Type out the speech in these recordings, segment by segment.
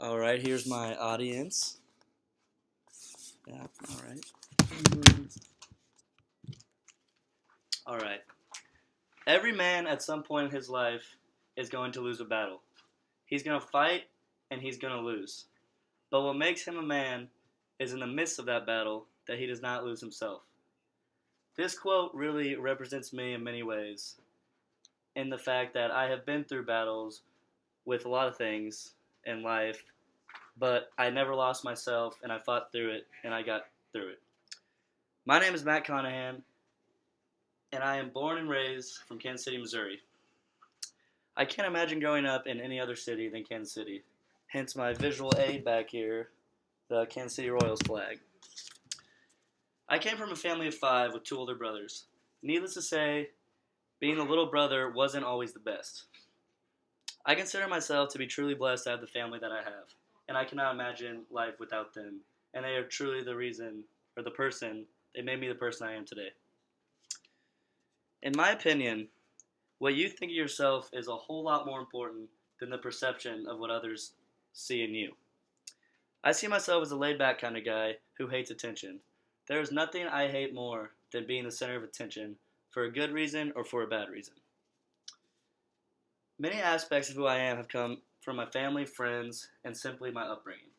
All right, here's my audience. Yeah, all right. All right. Every man at some point in his life is going to lose a battle. He's going to fight and he's going to lose. But what makes him a man is in the midst of that battle that he does not lose himself. This quote really represents me in many ways, in the fact that I have been through battles with a lot of things in life, but I never lost myself and I fought through it and I got through it. My name is Matt Conaghan, and I am born and raised from Kansas City, Missouri. I can't imagine growing up in any other city than Kansas City, hence my visual aid back here, the Kansas City Royals flag. I came from a family of 5 with 2 older brothers. Needless to say, being the little brother wasn't always the best. I consider myself to be truly blessed to have the family that I have, and I cannot imagine life without them, and they are truly the reason, or the person, they made me the person I am today. In my opinion, what you think of yourself is a whole lot more important than the perception of what others see in you. I see myself as a laid-back kind of guy who hates attention. There is nothing I hate more than being the center of attention for a good reason or for a bad reason. Many aspects of who I am have come from my family, friends, and simply my upbringing.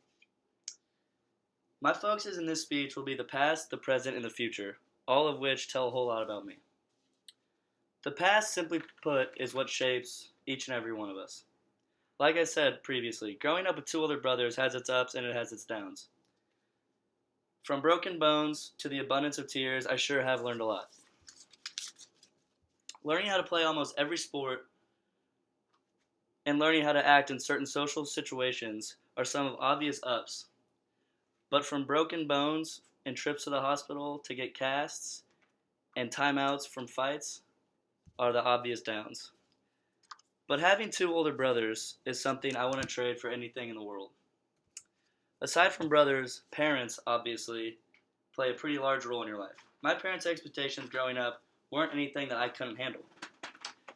My focuses in this speech will be the past, the present, and the future, all of which tell a whole lot about me. The past, simply put, is what shapes each and every one of us. Like I said previously, growing up with 2 older brothers has its ups and it has its downs. From broken bones to the abundance of tears, I sure have learned a lot. Learning how to play almost every sport and learning how to act in certain social situations are some of obvious ups. But from broken bones and trips to the hospital to get casts and timeouts from fights are the obvious downs. But having 2 older brothers is something I wouldn't trade for anything in the world. Aside from brothers, parents, obviously, play a pretty large role in your life. My parents' expectations growing up weren't anything that I couldn't handle.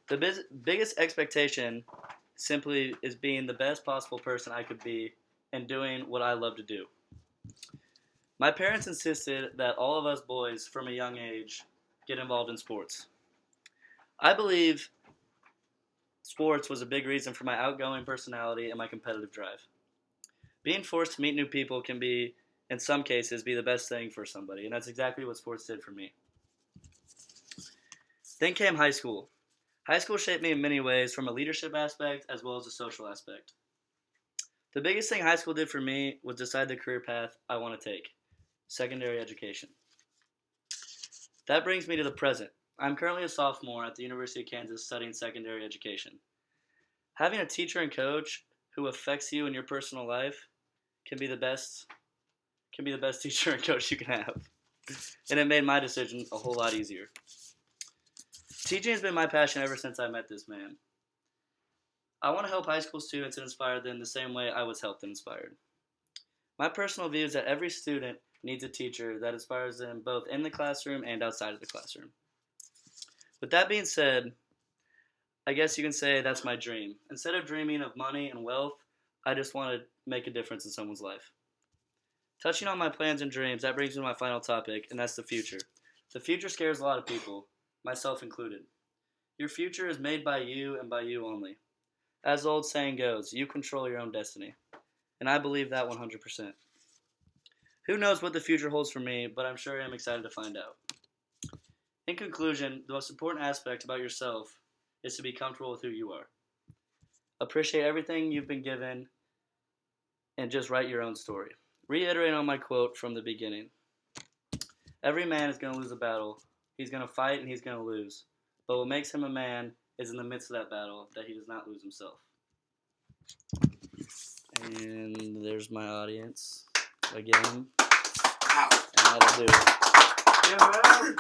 The biggest expectation simply is being the best possible person I could be and doing what I love to do. My parents insisted that all of us boys from a young age get involved in sports. I believe sports was a big reason for my outgoing personality and my competitive drive. Being forced to meet new people can be, in some cases, be the best thing for somebody, and that's exactly what sports did for me. Then came high school. High school shaped me in many ways, from a leadership aspect as well as a social aspect. The biggest thing high school did for me was decide the career path I want to take: secondary education. That brings me to the present. I'm currently a sophomore at the University of Kansas studying secondary education. Having a teacher and coach who affects you in your personal life can be the best teacher and coach you can have. And it made my decision a whole lot easier. Teaching has been my passion ever since I met this man. I want to help high school students and inspire them the same way I was helped and inspired. My personal view is that every student needs a teacher that inspires them both in the classroom and outside of the classroom. With that being said, I guess you can say that's my dream. Instead of dreaming of money and wealth, I just want to make a difference in someone's life. Touching on my plans and dreams, that brings me to my final topic, and that's the future. The future scares a lot of people, myself included. Your future is made by you and by you only. As the old saying goes, you control your own destiny. And I believe that 100%. Who knows what the future holds for me, but I'm sure I'm excited to find out. In conclusion, the most important aspect about yourself is to be comfortable with who you are. Appreciate everything you've been given and just write your own story. Reiterating on my quote from the beginning: every man is going to lose a battle. He's going to fight and he's going to lose. But what makes him a man is in the midst of that battle that he does not lose himself. And there's my audience again. And that'll do it. Yeah, man.